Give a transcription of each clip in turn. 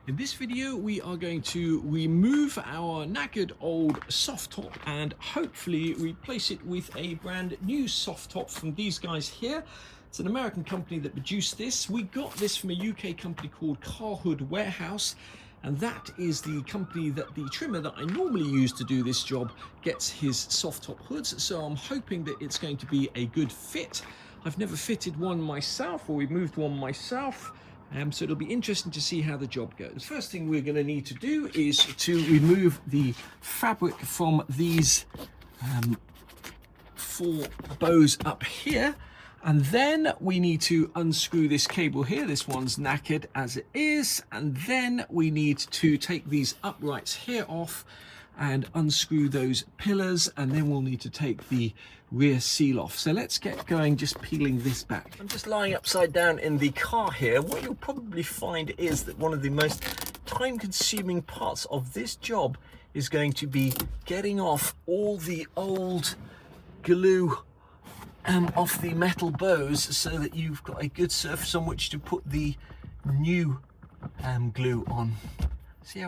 In this video, we are going to remove our knackered old soft top and hopefully replace it with a brand new soft top from these guys here. It's an American company that produced this. We got this from a UK company called Car Hood Warehouse, and that is the company that the trimmer that I normally use to do this job gets his soft top hoods. So I'm hoping that it's going to be a good fit. I've never fitted one myself or removed one myself. So it'll be interesting to see how the job goes. The first thing we're going to need to do is to remove the fabric from these 4 bows up here, and then we need to unscrew this cable here. This one's knackered as it is, and then we need to take these uprights here off and unscrew those pillars, and then we'll need to take the rear seal off. So let's get going just peeling this back. I'm just lying upside down in the car here. What you'll probably find is that one of the most time-consuming parts of this job is going to be getting off all the old glue off the metal bows so that you've got a good surface on which to put the new glue on.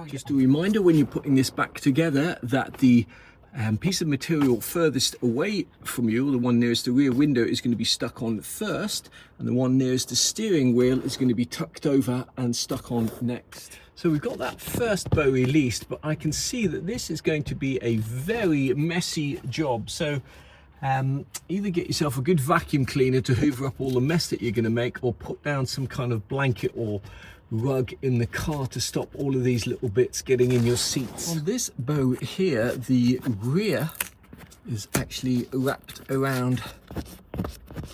Just a reminder when you're putting this back together that the piece of material furthest away from you, the one nearest the rear window, is going to be stuck on first, and the one nearest the steering wheel is going to be tucked over and stuck on next. So we've got that first bow released, but I can see that this is going to be a very messy job. So either get yourself a good vacuum cleaner to hoover up all the mess that you're going to make, or put down some kind of blanket or rug in the car to stop all of these little bits getting in your seats. On this bow here, the rear is actually wrapped around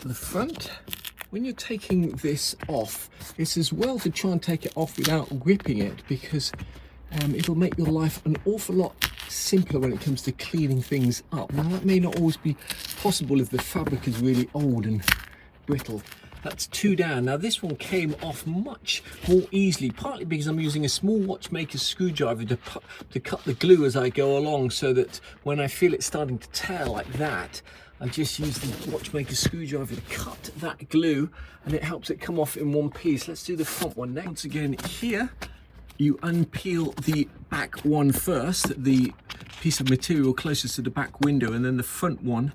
the front. When you're taking this off, it's as well to try and take it off without gripping it, because it'll make your life an awful lot simpler when it comes to cleaning things up. Now that may not always be possible if the fabric is really old and brittle. That's 2 down. Now this one came off much more easily, partly because I'm using a small watchmaker's screwdriver to cut the glue as I go along, so that when I feel it starting to tear like that, I just use the watchmaker's screwdriver to cut that glue, and it helps it come off in one piece. Let's do the front one next. Once again here, you unpeel the back one first, the piece of material closest to the back window, and then the front one,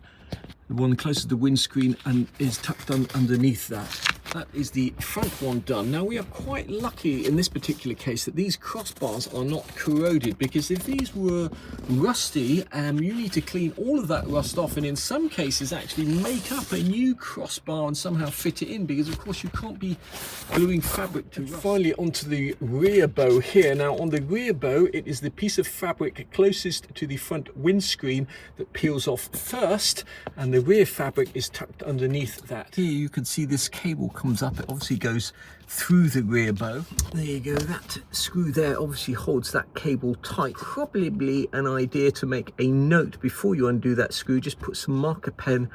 the one closest to the windscreen, and is tucked underneath that. That is the front one done. Now we are quite lucky in this particular case that these crossbars are not corroded, because if these were rusty, you need to clean all of that rust off, and in some cases actually make up a new crossbar and somehow fit it in, because of course you can't be gluing fabric to rust. Finally onto the rear bow here. Now on the rear bow, it is the piece of fabric closest to the front windscreen that peels off first, and the rear fabric is tucked underneath that. Here you can see this cable comes up. It obviously goes through the rear bow. There you go. That screw there obviously holds that cable tight. Probably an idea to make a note before you undo that screw. Just put some marker pen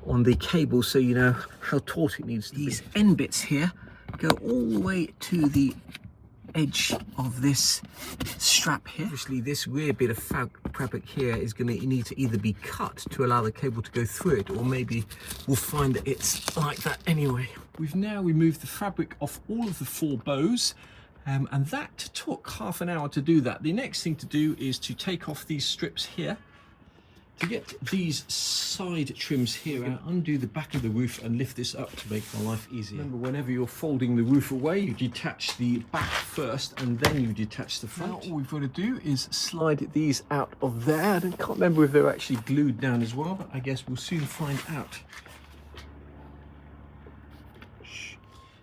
on the cable so you know how taut it needs to be. These end bits here go all the way to the edge of this strap here. Obviously this rear bit of fabric here is going to need to either be cut to allow the cable to go through it, or maybe we'll find that it's like that anyway. We've now removed the fabric off all of the 4 bows, and that took half an hour to do that. The next thing to do is to take off these strips here. To get these side trims here out, undo the back of the roof and lift this up to make my life easier. Remember, whenever you're folding the roof away, you detach the back first and then you detach the front. Now all we've got to do is slide these out of there. I can't remember if they're actually glued down as well, but I guess we'll soon find out.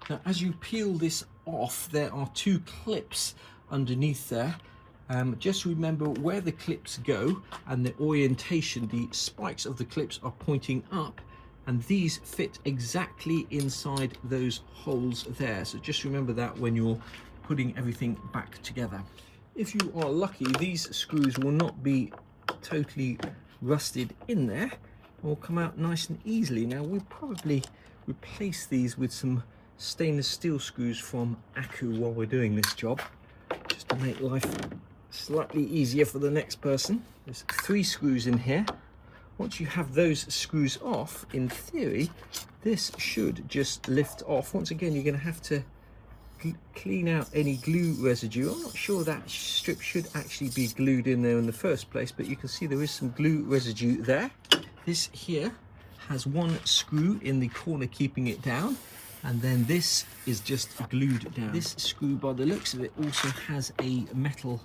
Now as you peel this off, there are 2 clips underneath there. Just remember where the clips go and the orientation. The spikes of the clips are pointing up, and these fit exactly inside those holes there. So just remember that when you're putting everything back together. If you are lucky, these screws will not be totally rusted in there, will come out nice and easily. Now we'll probably replace these with some stainless steel screws from Akku while we're doing this job, just to make life slightly easier for the next person. There's 3 screws in here. Once you have those screws off, in theory, this should just lift off. Once again, you're going to have to clean out any glue residue. I'm not sure that strip should actually be glued in there in the first place, but you can see there is some glue residue there. This here has one screw in the corner keeping it down, and then this is just glued down. This screw, by the looks of it, also has a metal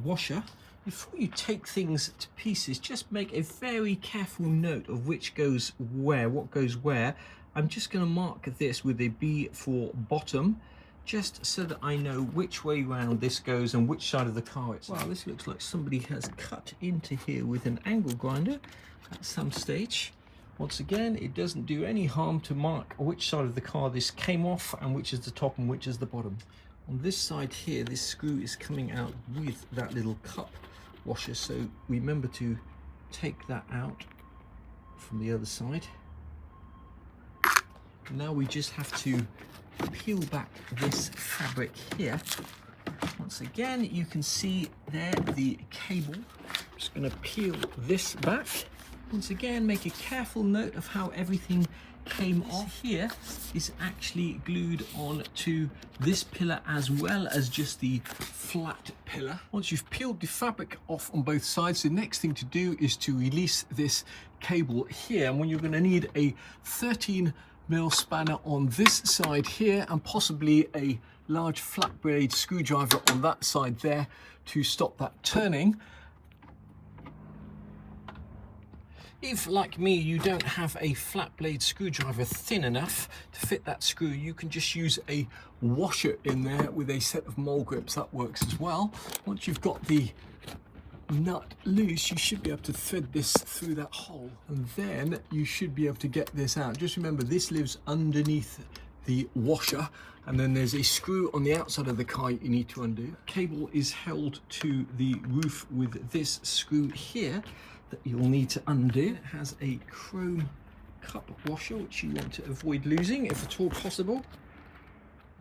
washer. Before you take things to pieces, just make a very careful note of which goes where, what goes where. I'm just going to mark this with a B for bottom, just so that I know which way round this goes and which side of the car it's on. Wow, this looks like somebody has cut into here with an angle grinder at some stage. Once again, it doesn't do any harm to mark which side of the car this came off and which is the top and which is the bottom. On this side here, this screw is coming out with that little cup washer, so remember to take that out from the other side. Now we just have to peel back this fabric here. Once again, you can see there the cable. I'm just going to peel this back. Once again, make a careful note of how everything came off. Here is actually glued on to this pillar as well as just the flat pillar. Once you've peeled the fabric off on both sides, the next thing to do is to release this cable here, and when you're going to need a 13mm spanner on this side here, and possibly a large flat blade screwdriver on that side there to stop that turning. If, like me, you don't have a flat blade screwdriver thin enough to fit that screw, you can just use a washer in there with a set of mole grips. That works as well. Once you've got the nut loose, you should be able to thread this through that hole, and then you should be able to get this out. Just remember, this lives underneath the washer, and then there's a screw on the outside of the car you need to undo. Cable is held to the roof with this screw here that you'll need to undo. It has a chrome cup washer which you want to avoid losing if at all possible.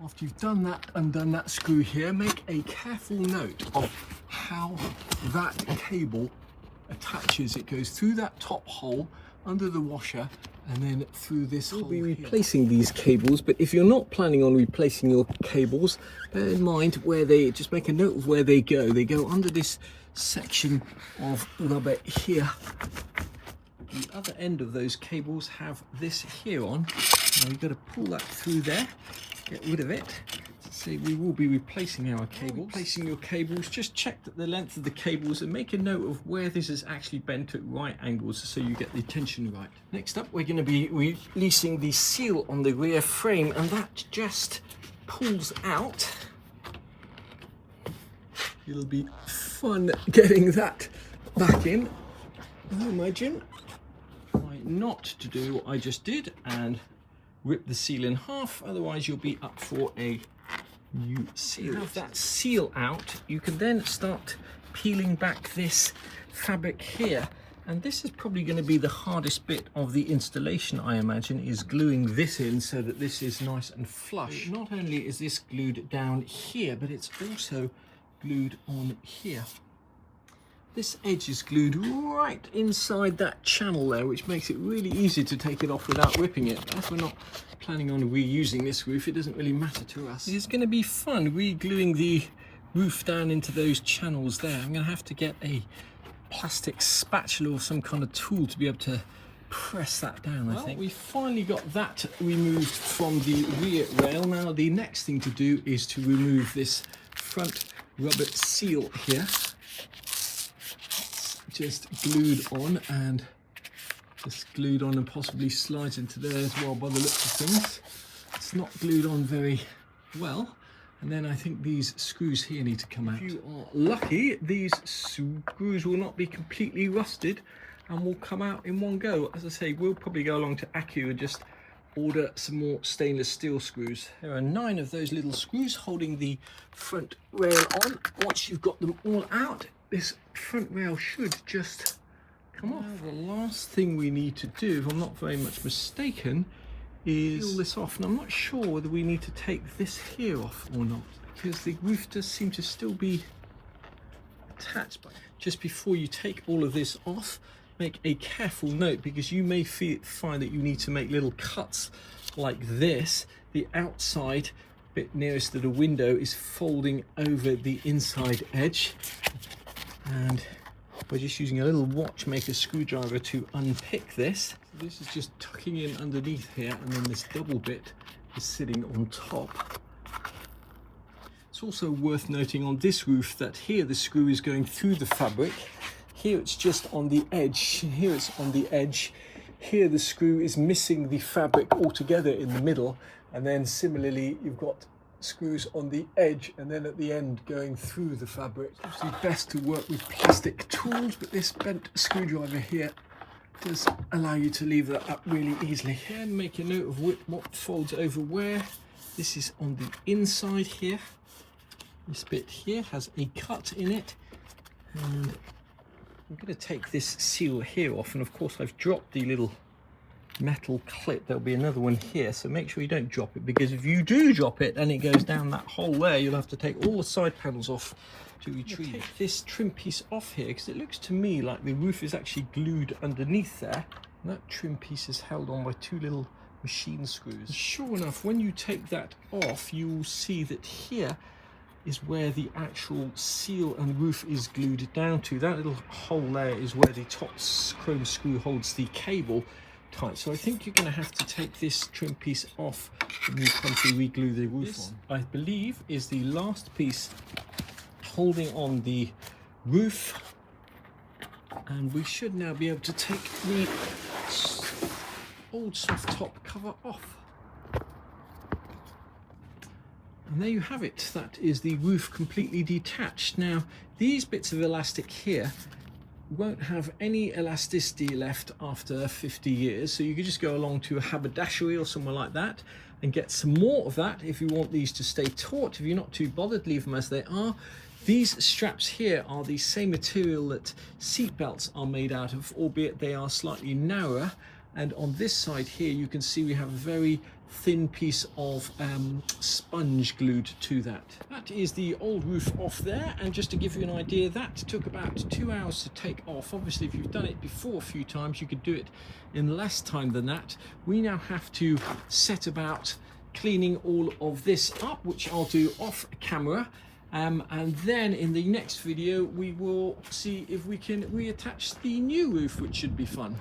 After you've done that, undone that screw here, make a careful note of how that cable attaches. It goes through that top hole under the washer and then through this hole. We'll be replacing these cables, but if you're not planning on replacing your cables, bear in mind where they, just make a note of where they go. They go under this section of rubber here. The other end of those cables have this here on. Now you've got to pull that through there, get rid of it. So we will be replacing our cables. Replacing your cables, just check that the length of the cables and make a note of where this is actually bent at right angles so you get the tension right. Next up, we're going to be releasing the seal on the rear frame, and that just pulls out. It'll be fun getting that back in. I imagine. Try not to do what I just did and rip the seal in half, otherwise you'll be up for a new seal. Have that seal out, you can then start peeling back this fabric here, and this is probably going to be the hardest bit of the installation, I imagine, is gluing this in so that this is nice and flush. Not only is this glued down here, but it's also glued on here. This edge is glued right inside that channel there, which makes it really easy to take it off without ripping it. But as we're not planning on reusing this roof, it doesn't really matter to us. It's going to be fun re-gluing the roof down into those channels there. I'm going to have to get a plastic spatula or some kind of tool to be able to press that down, I think. We finally got that removed from the rear rail. Now the next thing to do is to remove this front rubber seal here. Just glued on, and just glued on and possibly slides into there as well by the looks of things. It's not glued on very well, and then I think these screws here need to come out. If you are lucky, these screws will not be completely rusted and will come out in one go. As I say, we'll probably go along to Accu and just order some more stainless steel screws. There are 9 of those little screws holding the front rail on. Once you've got them all out, this front rail should just come off. The last thing we need to do, if I'm not very much mistaken, is peel this off. And I'm not sure whether we need to take this here off or not, because the roof does seem to still be attached. Just before you take all of this off, make a careful note, because you may find that you need to make little cuts like this. The outside bit nearest to the window is folding over the inside edge, and we're just using a little watchmaker screwdriver to unpick this. So this is just tucking in underneath here, and then this double bit is sitting on top. It's also worth noting on this roof that here the screw is going through the fabric. Here it's just on the edge. Here it's on the edge. Here the screw is missing the fabric altogether in the middle, and then similarly you've got screws on the edge and then at the end going through the fabric. It's obviously best to work with plastic tools, but this bent screwdriver here does allow you to leave that up really easily. And make a note of what folds over where. This is on the inside here. This bit here has a cut in it, and I'm going to take this seal here off, and of course I've dropped the little metal clip. There'll be another one here, so make sure you don't drop it, because if you do drop it and it goes down that hole there, you'll have to take all the side panels off to retrieve. Take this trim piece off here, because it looks to me like the roof is actually glued underneath there, and that trim piece is held on by two little machine screws. Sure enough, when you take that off, you'll see that here is where the actual seal and roof is glued down to. That little hole there is where the top chrome screw holds the cable tight. So I think you're going to have to take this trim piece off when you come to re-glue the roof on. I believe is the last piece holding on the roof, and we should now be able to take the old soft top cover off. And there you have it. That is the roof completely detached. Now, these bits of elastic here won't have any elasticity left after 50 years. So you could just go along to a haberdashery or somewhere like that and get some more of that if you want these to stay taut. If you're not too bothered, leave them as they are. These straps here are the same material that seat belts are made out of, albeit they are slightly narrower. And on this side here, you can see we have a very thin piece of sponge glued to that. That is the old roof off there, and just to give you an idea, that took about 2 hours to take off. Obviously, if you've done it before a few times, you could do it in less time than that. We now have to set about cleaning all of this up, which I'll do off camera. And then in the next video, we will see if we can reattach the new roof, which should be fun.